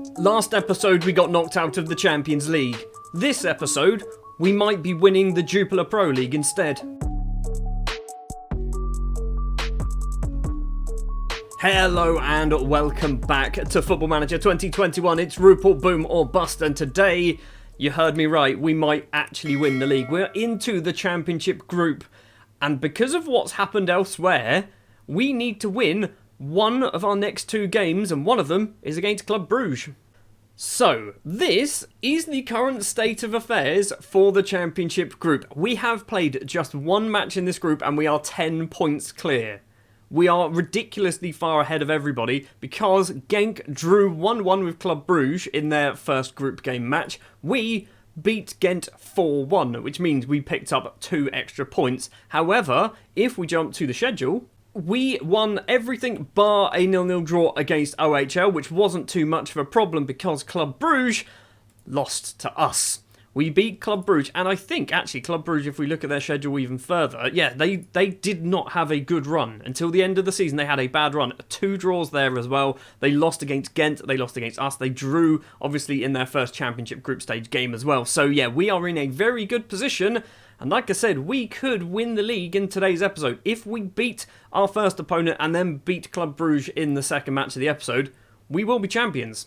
Last episode we got knocked out of the Champions League. This episode, we might be winning the Jupiler Pro League instead. Hello and welcome back to Football Manager 2021. It's Rupel Boom or bust, and today, you heard me right, we might actually win the league. We're into the Championship group, and because of what's happened elsewhere, we need to win one of our next two games, and one of them is against Club Brugge. So, this is the current state of affairs for the Championship group. We have played just one match in this group and we are 10 points clear. We are ridiculously far ahead of everybody because Genk drew 1-1 with Club Brugge in their first group game match. We beat Ghent 4-1, which means we picked up 2 extra points. However, if we jump to the schedule, we won everything bar a 0-0 draw against OHL, which wasn't too much of a problem because Club Brugge lost to us. We beat Club Brugge, and I think, actually, Club Brugge, if we look at their schedule even further, yeah, they did not have a good run. Until the end of the season, they had a bad run. 2 draws there as well. They lost against Ghent, they lost against us. They drew, obviously, in their first Championship group stage game as well. So, yeah, we are in a very good position. And like I said, we could win the league in today's episode. If we beat our first opponent and then beat Club Brugge in the second match of the episode, we will be champions.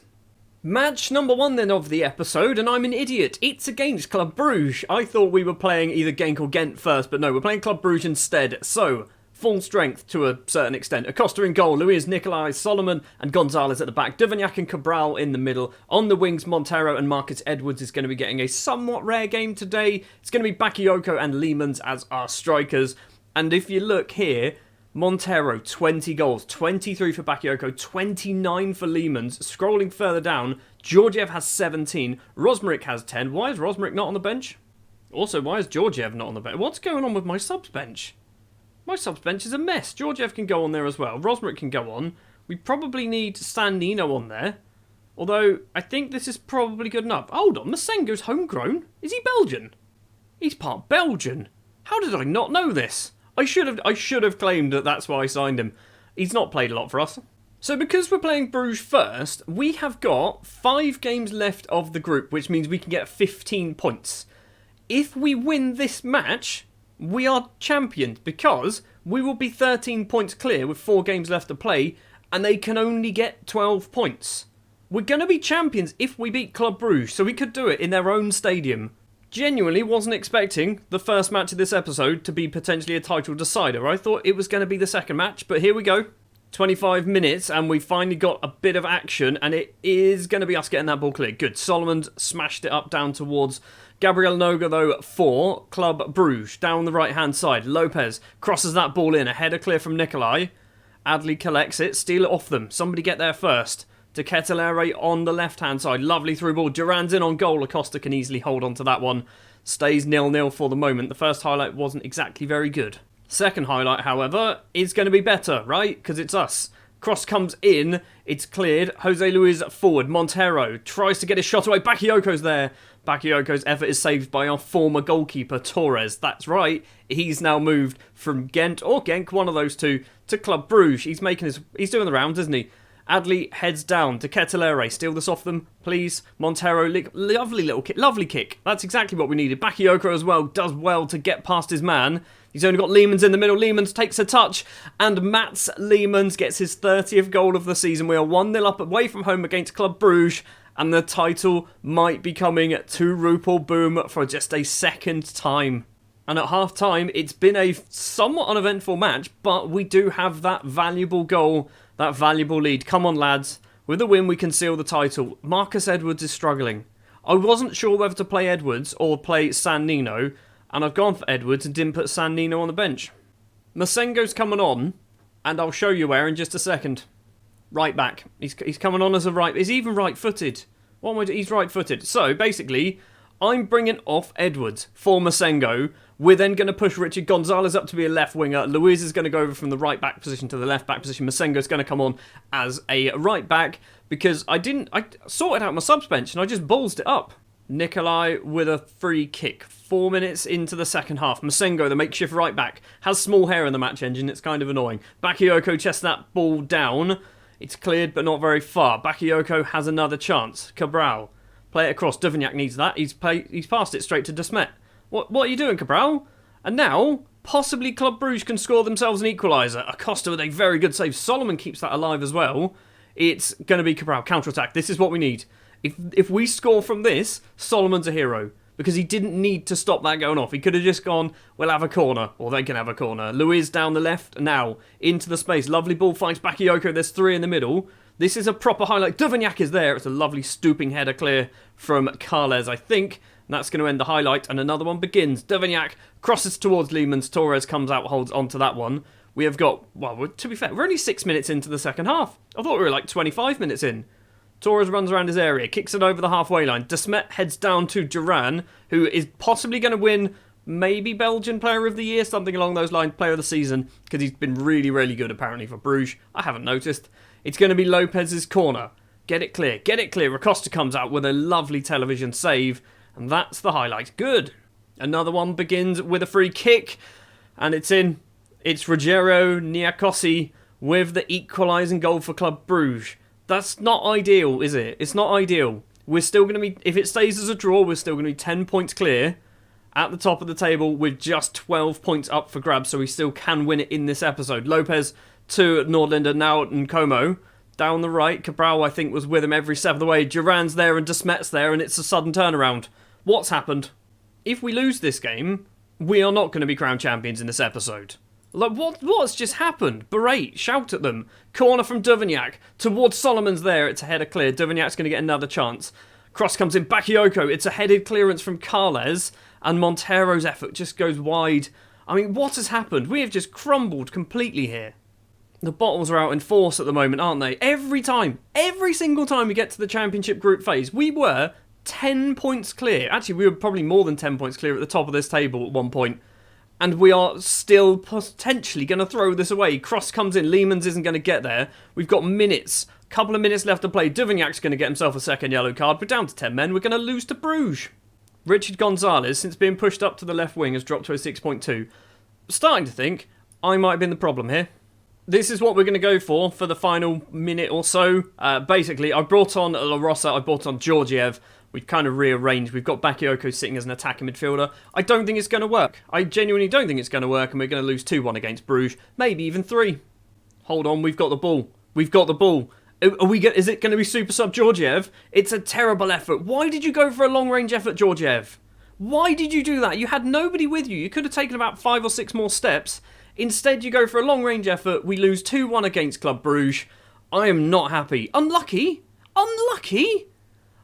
Match number 1 then of the episode, and I'm an idiot. It's against Club Brugge. I thought we were playing either Genk or Ghent first, but no, we're playing Club Brugge instead. So, full strength to a certain extent. Acosta in goal, Luis, Nicolai, Solomon and Gonzalez at the back. Duvignac and Cabral in the middle. On the wings, Montero and Marcus Edwards is going to be getting a somewhat rare game today. It's going to be Bakayoko and Leemans as our strikers. And if you look here, Montero, 20 goals, 23 for Bakayoko, 29 for Leemans. Scrolling further down, Georgiev has 17, Rosmaric has 10. Why is Rosmaric not on the bench? Also, why is Georgiev not on the bench? What's going on with my subs bench? My subs bench is a mess. Georgiev can go on there as well. Rosmaric can go on. We probably need Sandino on there. Although, I think this is probably good enough. Hold on, Masengo's homegrown. Is he Belgian? He's part Belgian. How did I not know this? I should have claimed that that's why I signed him. He's not played a lot for us. So because we're playing Bruges first, we have got 5 games left of the group, which means we can get 15 points. If we win this match, we are champions because we will be 13 points clear with 4 games left to play, and they can only get 12 points. We're going to be champions if we beat Club Brugge, so we could do it in their own stadium. Genuinely wasn't expecting the first match of this episode to be potentially a title decider. I thought it was going to be the second match, but here we go. 25 minutes, and we finally got a bit of action, and it is going to be us getting that ball clear. Good. Solomon's smashed it up down towards Gabriel Noga, though, for Club Brugge. Down the right-hand side, Lopez crosses that ball in. A header clear from Nicolai. Adley collects it. Steal it off them. Somebody get there first. To Ketelere on the left-hand side. Lovely through ball. Duran's in on goal. Acosta can easily hold on to that one. Stays 0-0 for the moment. The first highlight wasn't exactly very good. Second highlight, however, is going to be better, right? Because it's us. Cross comes in. It's cleared. Jose Luis forward. Montero tries to get his shot away. Bakayoko's there. Bakayoko's effort is saved by our former goalkeeper, Torres. That's right. He's now moved from Ghent or Genk, one of those two, to Club Brugge. He's doing the rounds, isn't he? Adley heads down to Ketelere. Steal this off them, please. Montero, lovely little kick. Lovely kick. That's exactly what we needed. Bakayoko as well does well to get past his man. He's only got Leemans in the middle. Leemans takes a touch. And Mats Leemans gets his 30th goal of the season. We are 1-0 up away from home against Club Brugge. And the title might be coming to Rupel Boom for just a second time. And at half-time, it's been a somewhat uneventful match, but we do have that valuable goal, that valuable lead. Come on, lads. With a win, we can seal the title. Marcus Edwards is struggling. I wasn't sure whether to play Edwards or play Sandino, and I've gone for Edwards and didn't put Sandino on the bench. Masengo's coming on, and I'll show you where in just a second. Right back. He's coming on as a right... He's even right-footed. What am I doing? He's right-footed. So, basically, I'm bringing off Edwards for Masengo. We're then going to push Richard Gonzalez up to be a left winger. Luis is going to go over from the right back position to the left back position. Masengo's going to come on as a right back because I sorted out my subs bench and I just ballsed it up. Nicolai with a free kick. 4 minutes into the second half. Masengo, the makeshift right back, has small hair in the match engine. It's kind of annoying. Bakayoko chests that ball down. It's cleared, but not very far. Bakayoko has another chance. Cabral. Play it across. Duvignac needs that. He's passed it straight to De Smet. What are you doing, Cabral? And now, possibly Club Brugge can score themselves an equaliser. Acosta with a very good save. Solomon keeps that alive as well. It's going to be Cabral. Counter-attack. This is what we need. If we score from this, Solomon's a hero. Because he didn't need to stop that going off. He could have just gone, we'll have a corner. Or they can have a corner. Luiz down the left. Now, into the space. Lovely ball finds Bakayoko. There's 3 in the middle. This is a proper highlight. Duvignac is there. It's a lovely stooping header clear from Carles, I think. And that's going to end the highlight. And another one begins. Duvignac crosses towards Leemans. Torres comes out, holds onto that one. We have got, well, to be fair, we're only 6 minutes into the second half. I thought we were like 25 minutes in. Torres runs around his area, kicks it over the halfway line. De Smet heads down to Duran, who is possibly going to win maybe Belgian Player of the Year, something along those lines, Player of the Season, because he's been really, really good apparently for Bruges. I haven't noticed. It's going to be Lopez's corner. Get it clear, get it clear. Acosta comes out with a lovely television save, and that's the highlight. Good. Another one begins with a free kick, and it's in. It's Rogério Niakosi with the equalising goal for Club Brugge. That's not ideal, is it? It's not ideal. We're still going to be, if it stays as a draw, we're still going to be 10 points clear at the top of the table with just 12 points up for grabs, so we still can win it in this episode. Lopez to Nordlinder, now Nkomo. Down the right, Cabral, I think, was with him every step of the way. Duran's there and De Smet's there, and it's a sudden turnaround. What's happened? If we lose this game, we are not going to be crowned champions in this episode. Like, what's just happened? Berate, shout at them. Corner from Duvignac. Towards Solomon's there. It's a header clear. Duvignac's going to get another chance. Cross comes in. Bakayoko. It's a headed clearance from Carles. And Montero's effort just goes wide. I mean, what has happened? We have just crumbled completely here. The bottles are out in force at the moment, aren't they? Every single time we get to the championship group phase, we were 10 points clear. Actually, we were probably more than 10 points clear at the top of this table at one point. And we are still potentially going to throw this away. Cross comes in. Leemans isn't going to get there. We've got minutes. Couple of minutes left to play. Duvignac's going to get himself a second yellow card. We're down to 10 men. We're going to lose to Bruges. Richard Gonzalez, since being pushed up to the left wing, has dropped to a 6.2. Starting to think I might have been the problem here. This is what we're going to go for the final minute or so. Basically, I brought on La Rosa. I brought on Georgiev. We've kind of rearranged. We've got Bakayoko sitting as an attacking midfielder. I don't think it's going to work. I genuinely don't think it's going to work, and we're going to lose 2-1 against Bruges. Maybe even 3. Hold on, we've got the ball. We've got the ball. Is it going to be super sub Georgiev? It's a terrible effort. Why did you go for a long-range effort, Georgiev? Why did you do that? You had nobody with you. You could have taken about 5 or 6 more steps. Instead, you go for a long-range effort. We lose 2-1 against Club Brugge. I am not happy. Unlucky? Unlucky?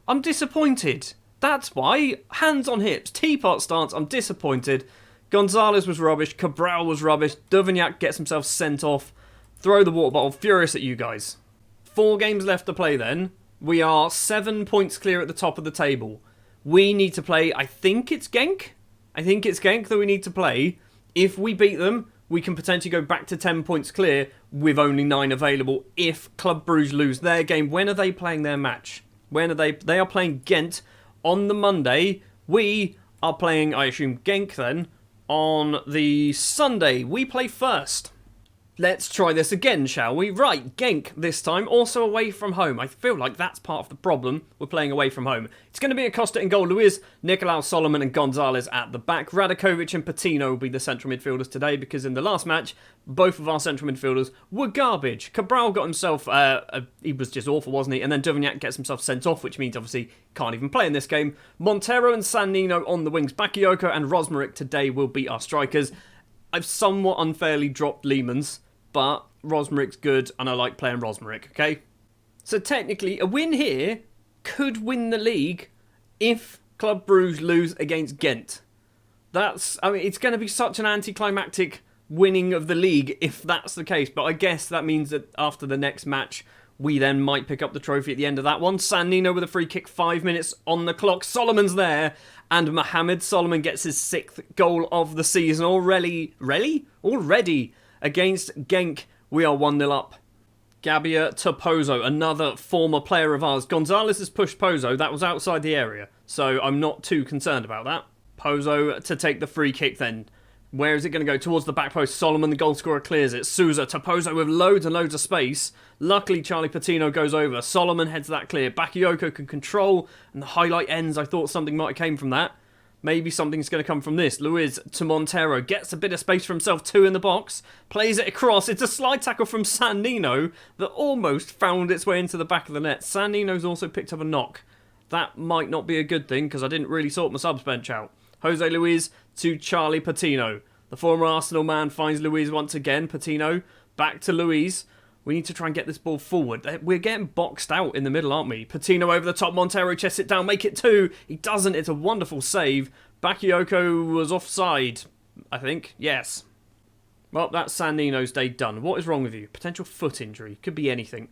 I'm disappointed. That's why. Hands on hips. Teapot stance. I'm disappointed. Gonzalez was rubbish. Cabral was rubbish. Duvignac gets himself sent off. Throw the water bottle. Furious at you guys. 4 games left to play then. We are 7 points clear at the top of the table. We need to play, I think it's Genk. I think it's Genk that we need to play. If we beat them, we can potentially go back to 10 points clear with only 9 available. If Club Brugge lose their game, when are they playing their match? When are they? They are playing Ghent on the Monday. We are playing, I assume, Genk then on the Sunday. We play first. Let's try this again, shall we? Right, Genk this time, also away from home. I feel like that's part of the problem. We're playing away from home. It's going to be Acosta in goal. Luiz, Nicolau, Solomon and Gonzalez at the back. Radakovic and Patino will be the central midfielders today because in the last match, both of our central midfielders were garbage. Cabral got himself, he was just awful, wasn't he? And then Duvignac gets himself sent off, which means obviously can't even play in this game. Montero and Sannino on the wings. Bakayoko and Rosmaric today will be our strikers. I've somewhat unfairly dropped Leemans, but Rosmaric's good, and I like playing Rosmaric, okay? So technically, a win here could win the league if Club Brugge lose against Ghent. It's going to be such an anticlimactic winning of the league if that's the case, but I guess that means that after the next match, we then might pick up the trophy at the end of that one. Sannino with a free kick, 5 minutes on the clock. Solomon's there, and Mohamed Solomon gets his 6th goal of the season already. Already against Genk, we are 1-0 up. Gabia to Pozo, another former player of ours. Gonzalez has pushed Pozo. That was outside the area, so I'm not too concerned about that. Pozo to take the free kick then. Where is it going to go? Towards the back post. Solomon, the goal scorer, clears it. Souza to Pozo with loads and loads of space. Luckily, Charlie Patino goes over. Solomon heads that clear. Bakayoko can control, and the highlight ends. I thought something might have came from that. Maybe something's going to come from this. Luiz to Montero. Gets a bit of space for himself, 2 in the box. Plays it across. It's a slide tackle from San Nino that almost found its way into the back of the net. San Nino's also picked up a knock. That might not be a good thing because I didn't really sort my subs bench out. Jose Luiz to Charlie Patino. The former Arsenal man finds Luiz once again. Patino back to Luiz. We need to try and get this ball forward. We're getting boxed out in the middle, aren't we? Patino over the top. Montero chests it down. Make it 2. He doesn't. It's a wonderful save. Bakayoko was offside, I think. Yes. Well, that's San Nino's day done. What is wrong with you? Potential foot injury. Could be anything.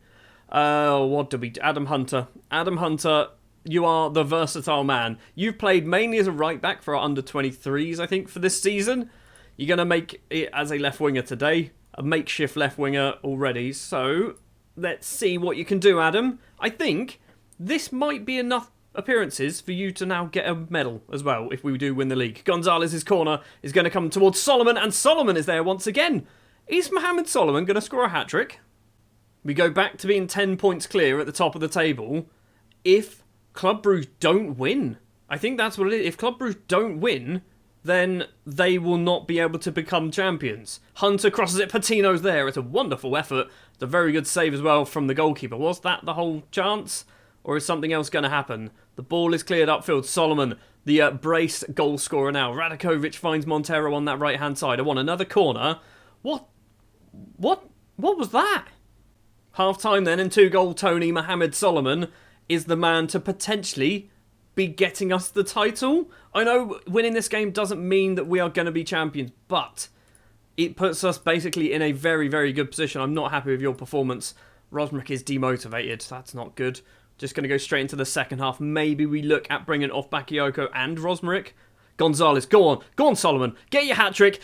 What do we do? Adam Hunter. Adam Hunter, you are the versatile man. You've played mainly as a right back for our under-23s, I think, for this season. You're going to make it as a left winger today. A makeshift left winger already. So, let's see what you can do, Adam. I think this might be enough appearances for you to now get a medal as well, if we do win the league. Gonzalez's corner is going to come towards Solomon, and Solomon is there once again. Is Mohamed Solomon going to score a hat-trick? We go back to being 10 points clear at the top of the table if Club Brugge don't win. I think that's what it is. If Club Brugge don't win, then they will not be able to become champions. Hunter crosses it, Patino's there. It's a wonderful effort. It's a very good save as well from the goalkeeper. Was that the whole chance? Or is something else going to happen? The ball is cleared upfield. Solomon, the brace goal scorer now. Radakovic finds Montero on that right-hand side. I want another corner. What was that? Half-time then, and 2-goal Tony. Mohamed Solomon is the man to potentially be getting us the title. I know winning this game doesn't mean that we are going to be champions, but it puts us basically in a very, very good position. I'm not happy with your performance. Rosmerick is demotivated. That's not good. Just going to go straight into the second half. Maybe we look at bringing off Bakayoko and Rosmerick. Gonzalez, go on Solomon. Get your hat-trick.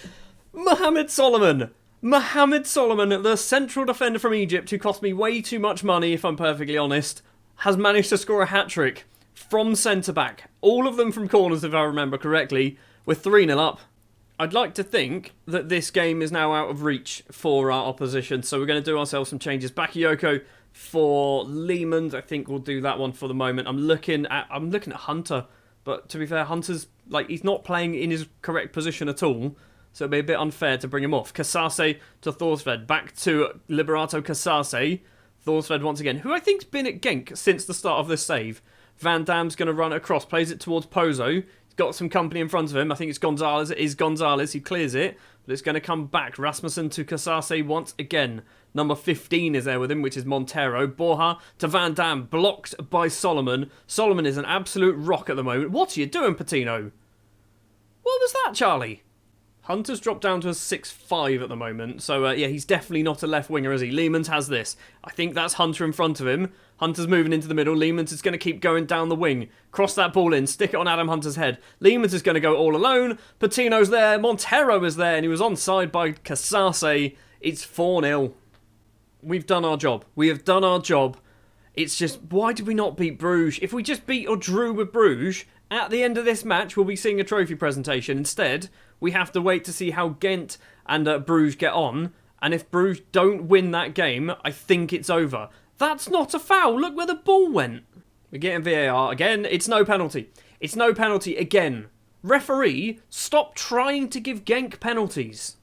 Mohamed Solomon, the central defender from Egypt, who cost me way too much money, if I'm perfectly honest, has managed to score a hat-trick from centre-back. All of them from corners, if I remember correctly. We're 3-0 up. I'd like to think that this game is now out of reach for our opposition, so we're going to do ourselves some changes. Bakayoko for Lehmann. I think we'll do that one for the moment. I'm looking at Hunter, but to be fair, Hunter's he's not playing in his correct position at all, so it'd be a bit unfair to bring him off. Casase to Thorsved. Back to Liberato Casase. Thorsved once again, who I think's been at Genk since the start of this save. Van Dam's going to run across, plays it towards Pozo. He's got some company in front of him. I think it's Gonzalez. It is Gonzalez. He clears it, but it's going to come back. Rasmussen to Casase once again. Number 15 is there with him, which is Montero. Borja to Van Dam, blocked by Solomon. Solomon is an absolute rock at the moment. What are you doing, Patino? What was that, Charlie? Hunter's dropped down to a 6'5" at the moment. So, yeah, he's definitely not a left winger, is he? Lehmann has this. I think that's Hunter in front of him. Hunter's moving into the middle. Lehmann is going to keep going down the wing. Cross that ball in. Stick it on Adam Hunter's head. Lehmann is going to go all alone. Patino's there. Montero is there. And he was onside by Casase. It's 4-0. We've done our job. We have done our job. It's just, why did we not beat Bruges? If we just beat or drew with Bruges, at the end of this match, we'll be seeing a trophy presentation. Instead, we have to wait to see how Ghent and Bruges get on. And if Bruges don't win that game, I think it's over. That's not a foul. Look where the ball went. We're getting VAR. Again, it's no penalty. It's no penalty again. Referee, stop trying to give Genk penalties.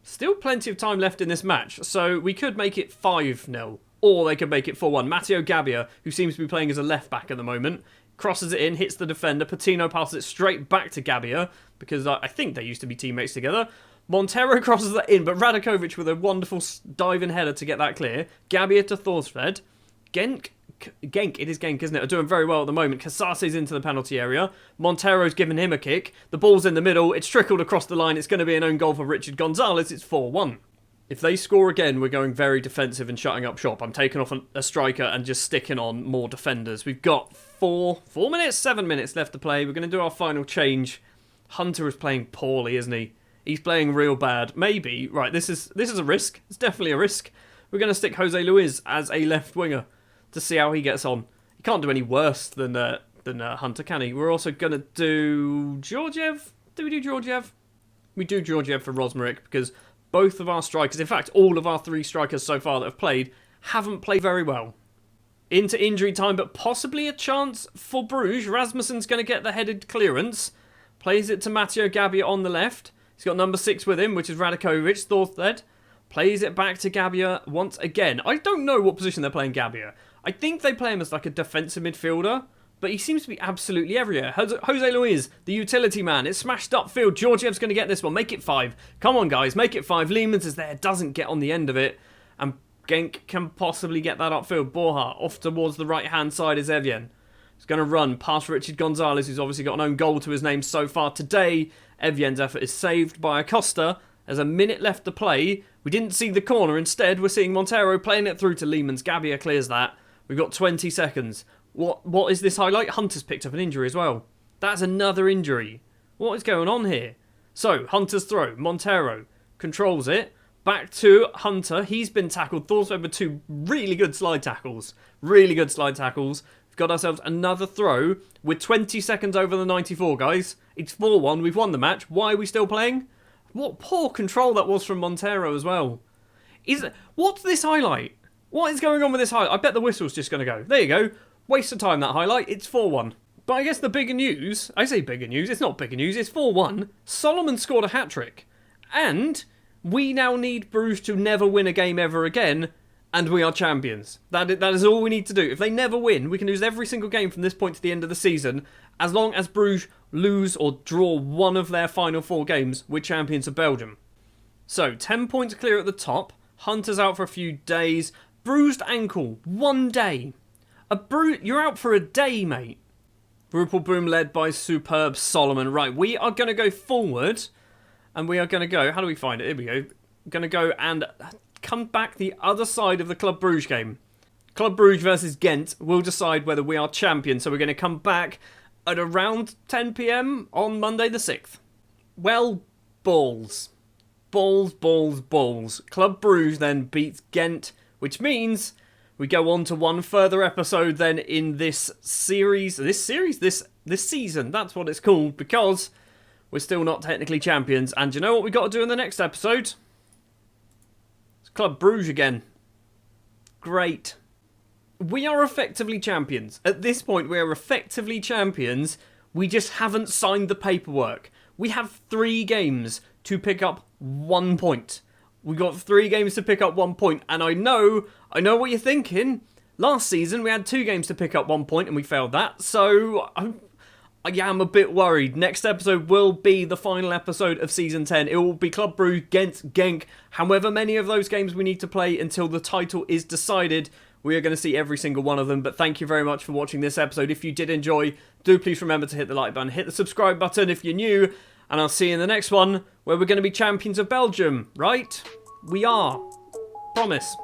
Still plenty of time left in this match, so we could make it 5-0. Or they could make it 4-1. Matteo Gabbia, who seems to be playing as a left-back at the moment, crosses it in, hits the defender. Patino passes it straight back to Gabbia, because I think they used to be teammates together. Montero crosses that in, but Radakovic with a wonderful diving header to get that clear. Gabbia to Thorsved. Genk, it is Genk, isn't it? Are doing very well at the moment. Casase's into the penalty area. Montero's given him a kick. The ball's in the middle. It's trickled across the line. It's going to be an own goal for Richard Gonzalez. It's 4-1. If they score again, we're going very defensive and shutting up shop. I'm taking off a striker and just sticking on more defenders. We've got 7 minutes left to play. We're going to do our final change. Hunter is playing poorly, isn't he? He's playing real bad. Maybe. Right, this is a risk. It's definitely a risk. We're going to stick Jose Luiz as a left winger to see how he gets on. He can't do any worse than Hunter, can he? We're also going to do Georgiev. Do we do Georgiev? We do Georgiev for Rosmaric because both of our strikers, in fact, all of our 3 strikers so far that have played, haven't played very well. Into injury time, but possibly a chance for Bruges. Rasmussen's going to get the headed clearance. Plays it to Matteo Gabbia on the left. He's got number 6 with him, which is Radakovic. Thorsthed plays it back to Gabbia once again. I don't know what position they're playing Gabbia. I think they play him as like a defensive midfielder, but he seems to be absolutely everywhere. Jose Luis, the utility man. It's smashed upfield. Georgiev's going to get this one. Make it 5. Come on, guys. Make it 5. Lehmans is there. Doesn't get on the end of it. And Genk can possibly get that upfield. Borja off towards the right-hand side is Evian. He's going to run past Richard Gonzalez, who's obviously got an own goal to his name so far today. Evian's effort is saved by Acosta. There's a minute left to play. We didn't see the corner. Instead, we're seeing Montero playing it through to Lehmans. Gabbia clears that. We've got 20 seconds. What is this highlight? Hunter's picked up an injury as well. That's another injury. What is going on here? So, Hunter's throw. Montero controls it. Back to Hunter. He's been tackled. Thorstvedt with 2 really good slide tackles. Really good slide tackles. We've got ourselves another throw. We're 20 seconds over the 94, guys. It's 4-1. We've won the match. Why are we still playing? What poor control that was from Montero as well. What's this highlight? What is going on with this highlight? I bet the whistle's just going to go. There you go. Waste of time, that highlight. It's 4-1. But I guess the bigger news... I say bigger news. It's not bigger news. It's 4-1. Solomon scored a hat-trick. And we now need Bruges to never win a game ever again. And we are champions. That is all we need to do. If they never win, we can lose every single game from this point to the end of the season. As long as Bruges lose or draw one of their final 4 games, we're champions of Belgium. So, 10 points clear at the top. Hunter's out for a few days. Bruised ankle. 1 day. You're out for a day, mate. Rupel Boom led by superb Solomon. Right, we are going to go forward. And we are going to go... How do we find it? Here we go. Going to go and come back the other side of the Club Brugge game. Club Brugge versus Ghent will decide whether we are champions. So we're going to come back at around 10 PM on Monday the 6th. Well, balls. Balls, balls, balls. Club Brugge then beats Ghent, which means we go on to one further episode then in this series. This season, that's what it's called, because we're still not technically champions. And you know what we got to do in the next episode? It's Club Brugge again. Great. We are effectively champions. At this point, we are effectively champions. We just haven't signed the paperwork. We have 3 games to pick up 1 point. We got 3 games to pick up 1 point. And I know what you're thinking. Last season, we had 2 games to pick up 1 point and we failed that. So, I am a bit worried. Next episode will be the final episode of Season 10. It will be Club Brugge against Genk. However many of those games we need to play until the title is decided, we are going to see every single one of them. But thank you very much for watching this episode. If you did enjoy, do please remember to hit the like button. Hit the subscribe button if you're new. And I'll see you in the next one, where we're going to be champions of Belgium, right? We are. Promise.